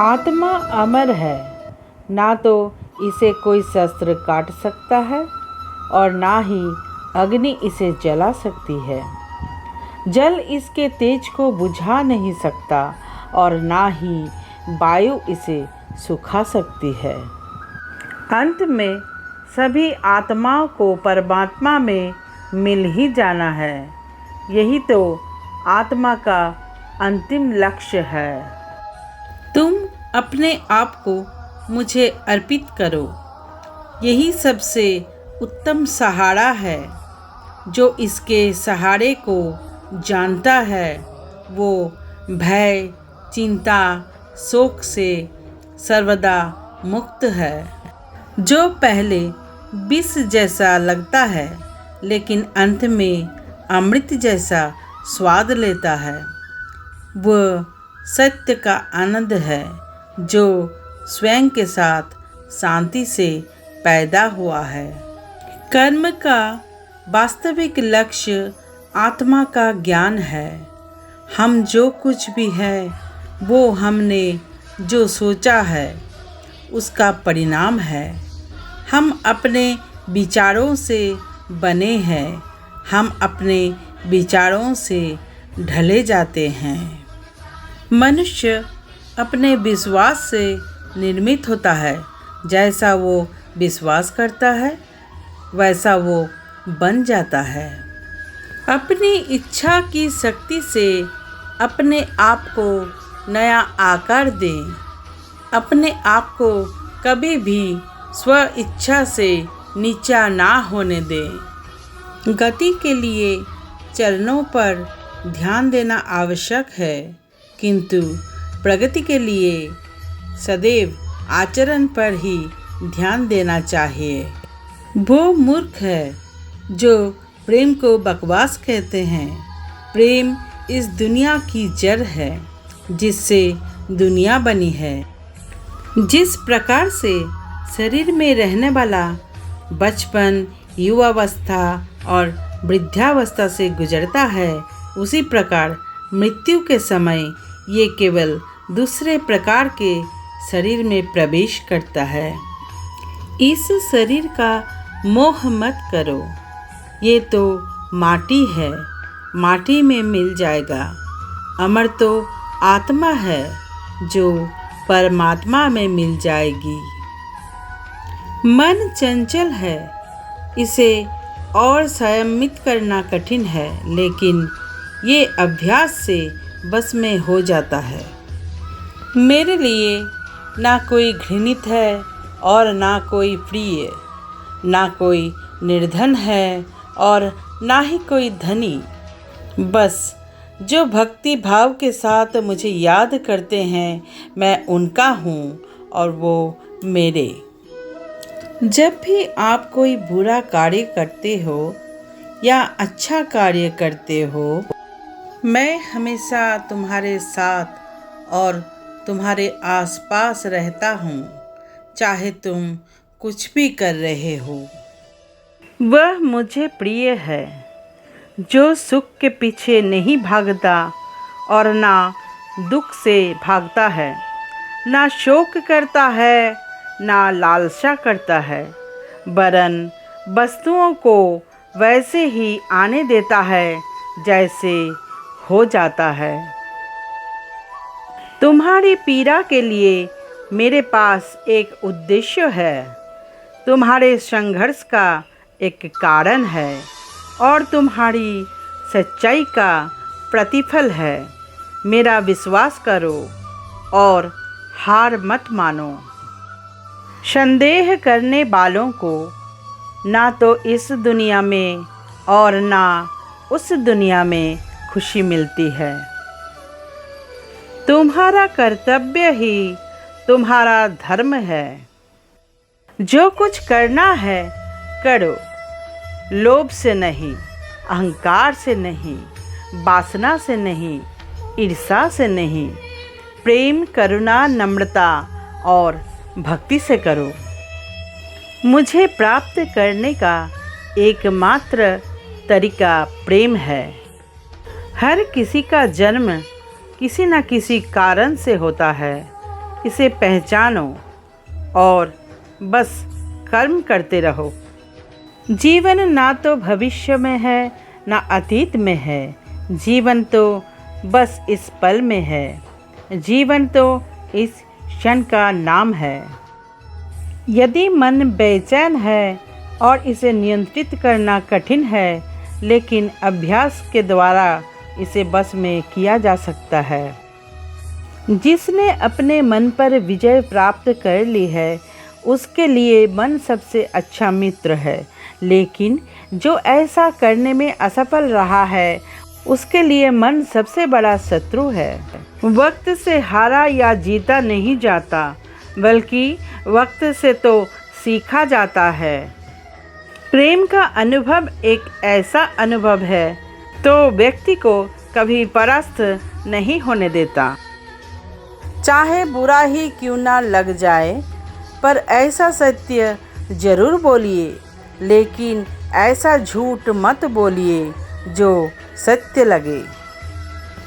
आत्मा अमर है, ना तो इसे कोई शस्त्र काट सकता है और ना ही अग्नि इसे जला सकती है। जल इसके तेज को बुझा नहीं सकता और ना ही वायु इसे सुखा सकती है। अंत में सभी आत्माओं को परमात्मा में मिल ही जाना है। यही तो आत्मा का अंतिम लक्ष्य है। तुम अपने आप को मुझे अर्पित करो, यही सबसे उत्तम सहारा है। जो इसके सहारे को जानता है वो भय, चिंता, शोक से सर्वदा मुक्त है। जो पहले विष जैसा लगता है लेकिन अंत में अमृत जैसा स्वाद लेता है, वह सत्य का आनंद है जो स्वयं के साथ शांति से पैदा हुआ है। कर्म का वास्तविक लक्ष्य आत्मा का ज्ञान है। हम जो कुछ भी है वो हमने जो सोचा है उसका परिणाम है। हम अपने विचारों से बने हैं, हम अपने विचारों से ढले जाते हैं। मनुष्य अपने विश्वास से निर्मित होता है। जैसा वो विश्वास करता है वैसा वो बन जाता है। अपनी इच्छा की शक्ति से अपने आप को नया आकार दें। अपने आप को कभी भी स्व इच्छा से नीचा ना होने दें। गति के लिए चरणों पर ध्यान देना आवश्यक है, किंतु प्रगति के लिए सदैव आचरण पर ही ध्यान देना चाहिए। वो मूर्ख है जो प्रेम को बकवास कहते हैं। प्रेम इस दुनिया की जड़ है जिससे दुनिया बनी है। जिस प्रकार से शरीर में रहने वाला बचपन, युवावस्था और वृद्धावस्था से गुजरता है, उसी प्रकार मृत्यु के समय ये केवल दूसरे प्रकार के शरीर में प्रवेश करता है। इस शरीर का मोह मत करो, ये तो माटी है, माटी में मिल जाएगा। अमर तो आत्मा है जो परमात्मा में मिल जाएगी। मन चंचल है, इसे और संयमित करना कठिन है, लेकिन ये अभ्यास से बस में हो जाता है। मेरे लिए ना कोई घृणित है और ना कोई प्रिय, ना कोई निर्धन है और ना ही कोई धनी। बस जो भक्ति भाव के साथ मुझे याद करते हैं मैं उनका हूँ और वो मेरे। जब भी आप कोई बुरा कार्य करते हो या अच्छा कार्य करते हो, मैं हमेशा तुम्हारे साथ और तुम्हारे आसपास रहता हूँ, चाहे तुम कुछ भी कर रहे हो। वह मुझे प्रिय है जो सुख के पीछे नहीं भागता और ना दुख से भागता है, ना शोक करता है ना लालसा करता है, वरन वस्तुओं को वैसे ही आने देता है जैसे हो जाता है। तुम्हारी पीड़ा के लिए मेरे पास एक उद्देश्य है, तुम्हारे संघर्ष का एक कारण है और तुम्हारी सच्चाई का प्रतिफल है। मेरा विश्वास करो और हार मत मानो। संदेह करने वालों को ना तो इस दुनिया में और ना उस दुनिया में खुशी मिलती है। तुम्हारा कर्तव्य ही तुम्हारा धर्म है। जो कुछ करना है करो, लोभ से नहीं, अहंकार से नहीं, वासना से नहीं, ईर्ष्या से नहीं, प्रेम, करुणा, नम्रता और भक्ति से करो। मुझे प्राप्त करने का एकमात्र तरीका प्रेम है। हर किसी का जन्म किसी न किसी कारण से होता है, इसे पहचानो और बस कर्म करते रहो। जीवन ना तो भविष्य में है ना अतीत में है, जीवन तो बस इस पल में है, जीवन तो इस क्षण का नाम है। यदि मन बेचैन है और इसे नियंत्रित करना कठिन है, लेकिन अभ्यास के द्वारा इसे बस में किया जा सकता है। जिसने अपने मन पर विजय प्राप्त कर ली है उसके लिए मन सबसे अच्छा मित्र है, लेकिन जो ऐसा करने में असफल रहा है उसके लिए मन सबसे बड़ा शत्रु है। वक्त से हारा या जीता नहीं जाता, बल्कि वक्त से तो सीखा जाता है। प्रेम का अनुभव एक ऐसा अनुभव है तो व्यक्ति को कभी परास्त नहीं होने देता। चाहे बुरा ही क्यों ना लग जाए, पर ऐसा सत्य जरूर बोलिए, लेकिन ऐसा झूठ मत बोलिए जो सत्य लगे।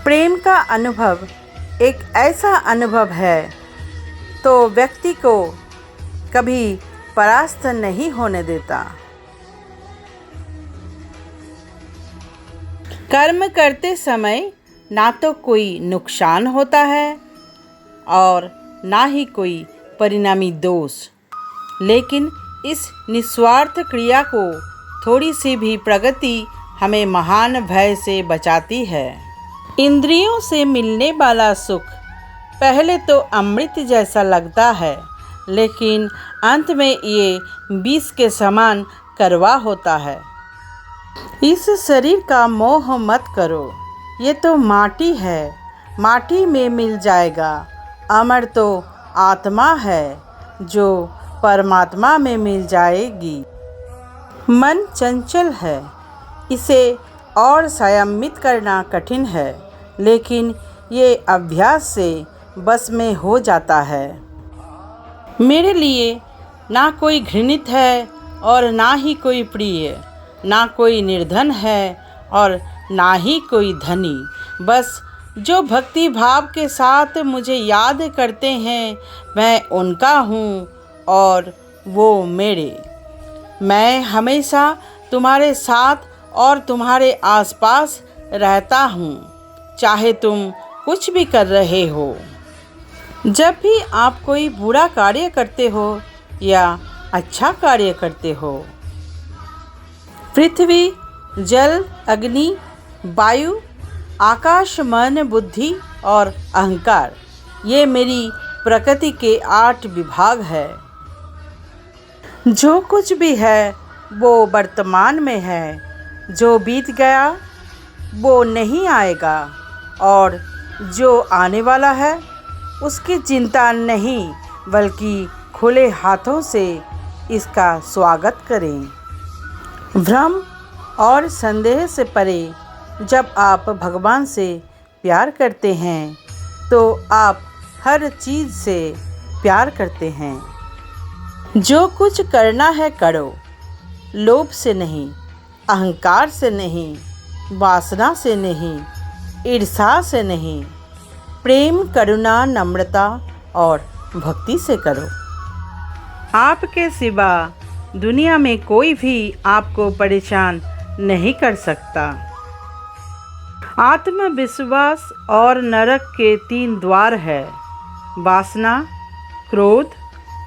प्रेम का अनुभव एक ऐसा अनुभव है तो व्यक्ति को कभी परास्त नहीं होने देता। कर्म करते समय ना तो कोई नुकसान होता है और ना ही कोई परिणामी दोष, लेकिन इस निस्वार्थ क्रिया को थोड़ी सी भी प्रगति हमें महान भय से बचाती है। इंद्रियों से मिलने वाला सुख पहले तो अमृत जैसा लगता है, लेकिन अंत में ये विष के समान कड़वा होता है। इस शरीर का मोह मत करो, ये तो माटी है, माटी में मिल जाएगा। अमर तो आत्मा है जो परमात्मा में मिल जाएगी। मन चंचल है, इसे और संयमित करना कठिन है, लेकिन ये अभ्यास से बस में हो जाता है। मेरे लिए ना कोई घृणित है और ना ही कोई प्रिय, ना कोई निर्धन है और ना ही कोई धनी। बस जो भक्ति भाव के साथ मुझे याद करते हैं मैं उनका हूँ और वो मेरे। मैं हमेशा तुम्हारे साथ और तुम्हारे आसपास रहता हूँ, चाहे तुम कुछ भी कर रहे हो। जब भी आप कोई बुरा कार्य करते हो या अच्छा कार्य करते हो, पृथ्वी, जल, अग्नि, वायु, आकाश, मन, बुद्धि और अहंकार, ये मेरी प्रकृति के 8 विभाग है। जो कुछ भी है वो वर्तमान में है, जो बीत गया वो नहीं आएगा और जो आने वाला है उसकी चिंता नहीं, बल्कि खुले हाथों से इसका स्वागत करें। भ्रम और संदेह से परे जब आप भगवान से प्यार करते हैं तो आप हर चीज़ से प्यार करते हैं। जो कुछ करना है करो, लोभ से नहीं, अहंकार से नहीं, वासना से नहीं, ईर्ष्या से नहीं, प्रेम, करुणा, नम्रता और भक्ति से करो। आपके सिवा दुनिया में कोई भी आपको परेशान नहीं कर सकता। आत्मविश्वास और नरक के 3 द्वार है, वासना, क्रोध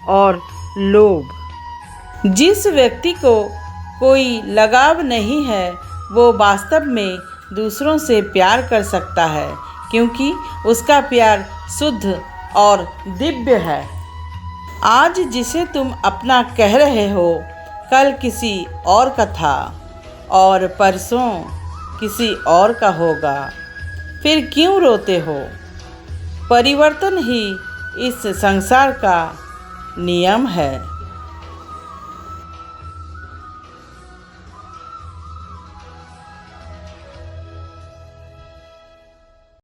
और लोभ। जिस व्यक्ति को कोई लगाव नहीं है वो वास्तव में दूसरों से प्यार कर सकता है, क्योंकि उसका प्यार शुद्ध और दिव्य है। आज जिसे तुम अपना कह रहे हो कल किसी और का था और परसों किसी और का होगा, फिर क्यों रोते हो? परिवर्तन ही इस संसार का नियम है।